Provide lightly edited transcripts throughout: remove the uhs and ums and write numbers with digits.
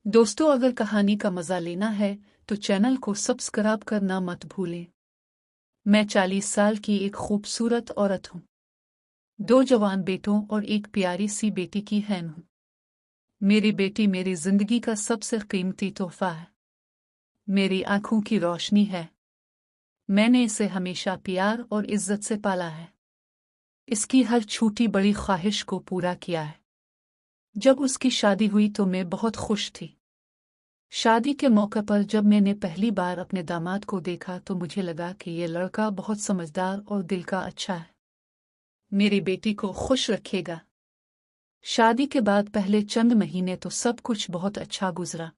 दोस्तों, अगर कहानी का मजा लेना है तो चैनल को सब्सक्राइब करना मत भूलें। मैं 40 साल की एक खूबसूरत औरत हूँ। 2 जवान बेटों और एक प्यारी सी बेटी की बहन हूँ। मेरी बेटी मेरी जिंदगी का सबसे कीमती तोहफा है, मेरी आंखों की रोशनी है। मैंने इसे हमेशा प्यार और इज्जत से पाला है, इसकी हर छोटी बड़ी ख्वाहिश को पूरा किया है। जब उसकी शादी हुई तो मैं बहुत खुश थी। शादी के मौके पर जब मैंने पहली बार अपने दामाद को देखा तो मुझे लगा कि ये लड़का बहुत समझदार और दिल का अच्छा है, मेरी बेटी को खुश रखेगा। शादी के बाद पहले चंद महीने तो सब कुछ बहुत अच्छा गुजरा,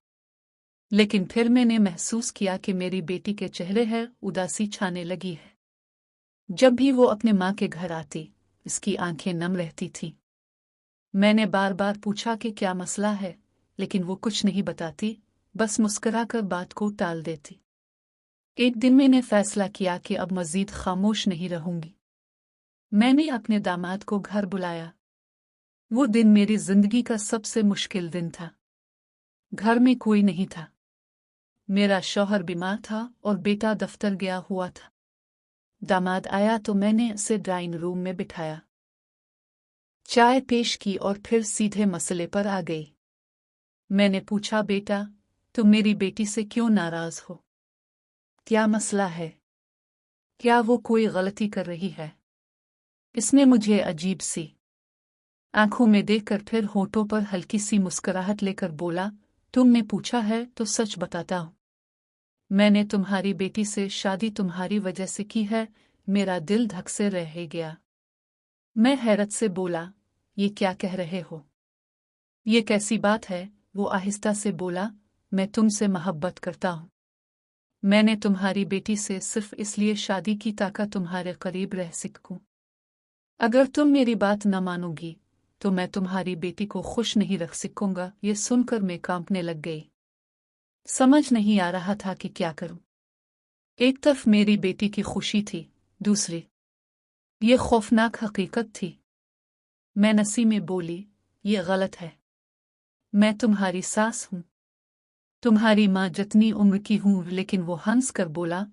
लेकिन फिर मैंने महसूस किया कि मेरी बेटी के चेहरे पर उदासी छाने लगी है। जब भी वो अपने माँ के घर आती, इसकी आंखें नम रहती थीं। मैंने बार बार पूछा कि क्या मसला है, लेकिन वो कुछ नहीं बताती, बस मुस्कुराकर बात को टाल देती। एक दिन मैंने फैसला किया कि अब मजीद खामोश नहीं रहूंगी। मैंने अपने दामाद को घर बुलाया। वो दिन मेरी जिंदगी का सबसे मुश्किल दिन था। घर में कोई नहीं था। मेरा शौहर बीमार था और बेटा दफ्तर गया हुआ था। दामाद आया तो मैंने उसे ड्राइंग रूम में बिठाया, चाय पेश की और फिर सीधे मसले पर आ गई। मैंने पूछा, बेटा, तुम मेरी बेटी से क्यों नाराज हो? क्या मसला है? क्या वो कोई गलती कर रही है? इसने मुझे अजीब सी आंखों में देखकर फिर होठों पर हल्की सी मुस्कुराहट लेकर बोला, तुमने पूछा है तो सच बताता हूँ। मैंने तुम्हारी बेटी से शादी तुम्हारी वजह से की है। मेरा दिल धक से रह गया। मैं हैरत से बोला, ये क्या कह रहे हो? ये कैसी बात है? वो आहिस्ता से बोला, मैं तुमसे मोहब्बत करता हूँ। मैंने तुम्हारी बेटी से सिर्फ इसलिए शादी की ताकि तुम्हारे करीब रह सकूं। अगर तुम मेरी बात न मानोगी तो मैं तुम्हारी बेटी को खुश नहीं रख सकूंगा। ये सुनकर मैं कांपने लग गई। समझ नहीं आ रहा था कि क्या करूं। एक तरफ मेरी बेटी की खुशी थी, दूसरी ये खौफनाक हकीकत थी। मैं नसी में बोली, ये गलत है। मैं तुम्हारी सास हूं, तुम्हारी माँ जितनी उम्र की हूं। लेकिन वो हंस कर बोला,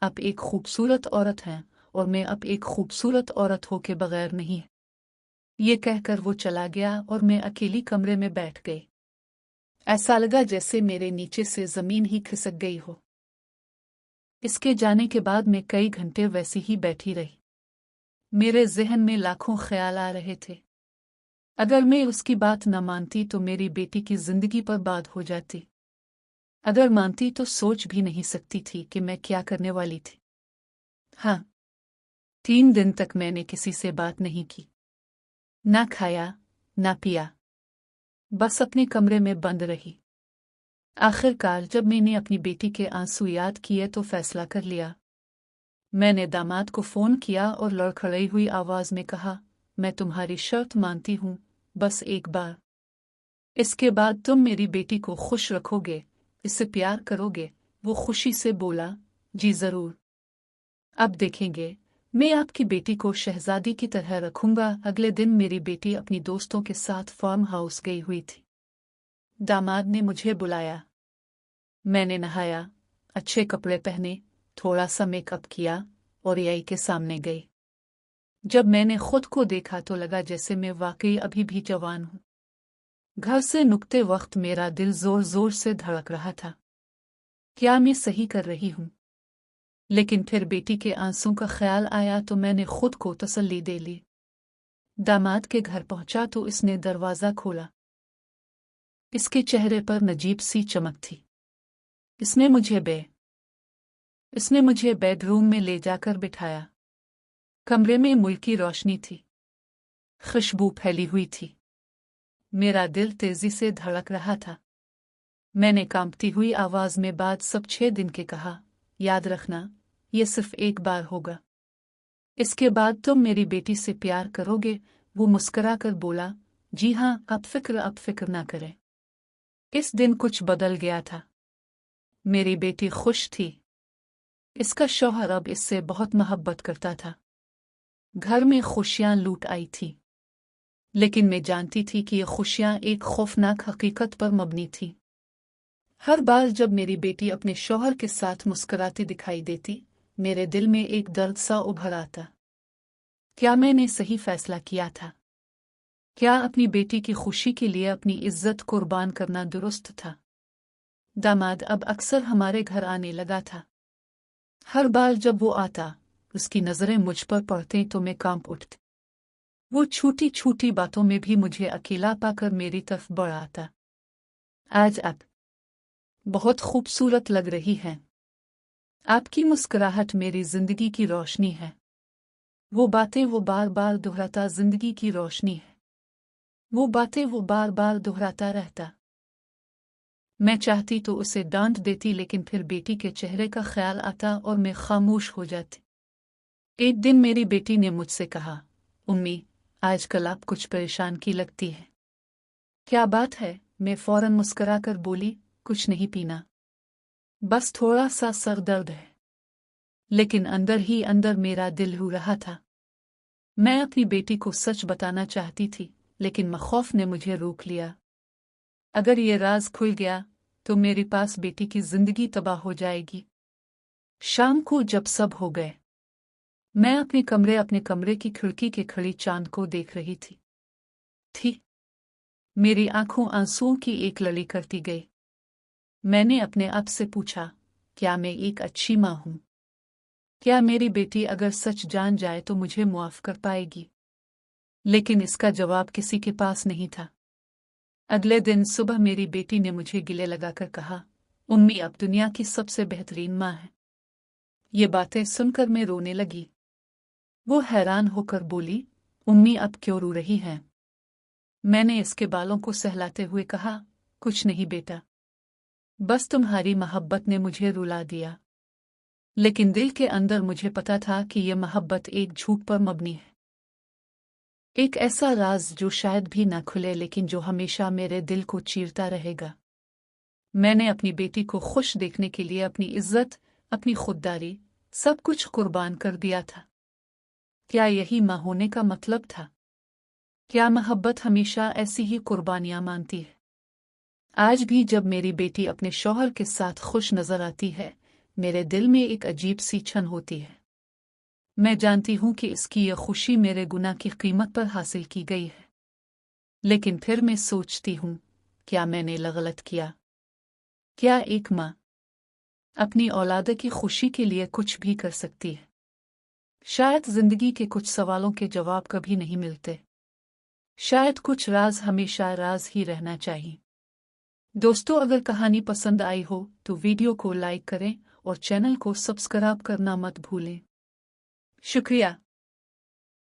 आप एक खूबसूरत औरत हैं और मैं अब एक खूबसूरत औरत होके बगैर नहीं। ये कहकर वो चला गया और मैं अकेली कमरे में बैठ गई। ऐसा लगा जैसे मेरे नीचे से जमीन ही खिसक गई हो। इसके जाने के बाद मैं कई घंटे वैसी ही बैठी रही। मेरे जहन में लाखों ख्याल आ रहे थे। अगर मैं उसकी बात न मानती तो मेरी बेटी की जिंदगी बर्बाद हो जाती। अगर मानती तो सोच भी नहीं सकती थी कि मैं क्या करने वाली थी। हाँ, 3 दिन तक मैंने किसी से बात नहीं की, ना खाया ना पिया, बस अपने कमरे में बंद रही। आखिरकार जब मैंने अपनी बेटी के आंसू याद किए तो फैसला कर लिया। मैंने दामाद को फोन किया और लड़खड़ाई हुई आवाज में कहा, मैं तुम्हारी शर्त मानती हूं, बस एक बार। इसके बाद तुम मेरी बेटी को खुश रखोगे, इससे प्यार करोगे? वो खुशी से बोला, जी जरूर। अब देखेंगे, मैं आपकी बेटी को शहजादी की तरह रखूंगा। अगले दिन मेरी बेटी अपनी दोस्तों के साथ फार्म हाउस गई हुई थी। दामाद ने मुझे बुलाया। मैंने नहाया, अच्छे कपड़े पहने, थोड़ा सा मेकअप किया और यई के सामने गई। जब मैंने खुद को देखा तो लगा जैसे मैं वाकई अभी भी जवान हूं। घर से निकलते वक्त मेरा दिल जोर जोर से धड़क रहा था। क्या मैं सही कर रही हूं? लेकिन फिर बेटी के आंसू का ख्याल आया तो मैंने खुद को तसल्ली दे ली। दामाद के घर पहुंचा तो इसने दरवाजा खोला। इसके चेहरे पर नजीब सी चमक थी। इसने मुझे बेडरूम में ले जाकर बिठाया। कमरे में मुल्की रोशनी थी, खुशबू फैली हुई थी। मेरा दिल तेजी से धड़क रहा था। मैंने कांपती हुई आवाज में बाद सब 6 दिन के कहा, याद रखना, ये सिर्फ एक बार होगा। इसके बाद तुम मेरी बेटी से प्यार करोगे? वो मुस्कुरा कर बोला, जी हाँ, अब फिक्र ना करें। इस दिन कुछ बदल गया था। मेरी बेटी खुश थी। इसका शौहर अब इससे बहुत मोहब्बत करता था। घर में खुशियां लूट आई थी। लेकिन मैं जानती थी कि ये खुशियां एक खौफनाक हकीकत पर मबनी थी। हर बार जब मेरी बेटी अपने शौहर के साथ मुस्कुराती दिखाई देती, मेरे दिल में एक दर्द सा उभर आता। क्या मैंने सही फैसला किया था? क्या अपनी बेटी की खुशी के लिए अपनी इज्जत कुर्बान करना दुरुस्त था? दामाद अब अक्सर हमारे घर आने लगा था। हर बार जब वो आता, उसकी नजरें मुझ पर पड़ती तो मैं कांप उठती। वो छोटी छोटी बातों में भी मुझे अकेला पाकर मेरी तरफ बढ़ आता। आज आप बहुत खूबसूरत लग रही हैं। आपकी मुस्कुराहट मेरी जिंदगी की रोशनी है। वो बातें वो बार बार दोहराता, जिंदगी की रोशनी है। वो बातें वो बार बार दोहराता रहता। मैं चाहती तो उसे डांट देती, लेकिन फिर बेटी के चेहरे का ख्याल आता और मैं खामोश हो जाती। एक दिन मेरी बेटी ने मुझसे कहा, उम्मी, आजकल आप कुछ परेशान की लगती है। क्या बात है? मैं फौरन मुस्कुराकर बोली, कुछ नहीं पीना, बस थोड़ा सा सर दर्द है। लेकिन अंदर ही अंदर मेरा दिल हो रहा था। मैं अपनी बेटी को सच बताना चाहती थी, लेकिन मखौफ ने मुझे रोक लिया। अगर ये राज खुल गया तो मेरे पास बेटी की जिंदगी तबाह हो जाएगी। शाम को जब सब हो गए, मैं अपने कमरे की खिड़की के खड़ी चांद को देख रही थी। मेरी आंखों आंसुओं की एक लड़ी करती गई। मैंने अपने आप से पूछा, क्या मैं एक अच्छी माँ हूं? क्या मेरी बेटी अगर सच जान जाए तो मुझे मुआफ कर पाएगी? लेकिन इसका जवाब किसी के पास नहीं था। अगले दिन सुबह मेरी बेटी ने मुझे गिले लगाकर कहा, उम्मी, अब दुनिया की सबसे बेहतरीन माँ है। ये बातें सुनकर मैं रोने लगी। वो हैरान होकर बोली, उम्मी, अब क्यों रो रही हैं? मैंने इसके बालों को सहलाते हुए कहा, कुछ नहीं बेटा, बस तुम्हारी मोहब्बत ने मुझे रुला दिया। लेकिन दिल के अंदर मुझे पता था कि यह मोहब्बत एक झूठ पर मबनी है। एक ऐसा राज जो शायद भी ना खुले, लेकिन जो हमेशा मेरे दिल को चीरता रहेगा। मैंने अपनी बेटी को खुश देखने के लिए अपनी इज्जत, अपनी खुददारी, सब कुछ कुर्बान कर दिया था। क्या यही माँ होने का मतलब था? क्या मोहब्बत हमेशा ऐसी ही कुर्बानियां मांगती है? आज भी जब मेरी बेटी अपने शौहर के साथ खुश नजर आती है, मेरे दिल में एक अजीब सी छन होती है। मैं जानती हूं कि इसकी यह खुशी मेरे गुनाह की कीमत पर हासिल की गई है। लेकिन फिर मैं सोचती हूं, क्या मैंने गलत किया? क्या एक माँ अपनी औलाद की खुशी के लिए कुछ भी कर सकती है? शायद जिंदगी के कुछ सवालों के जवाब कभी नहीं मिलते। शायद कुछ राज हमेशा राज ही रहना चाहिए। दोस्तों, अगर कहानी पसंद आई हो तो वीडियो को लाइक करें और चैनल को सब्सक्राइब करना मत भूलें। शुक्रिया।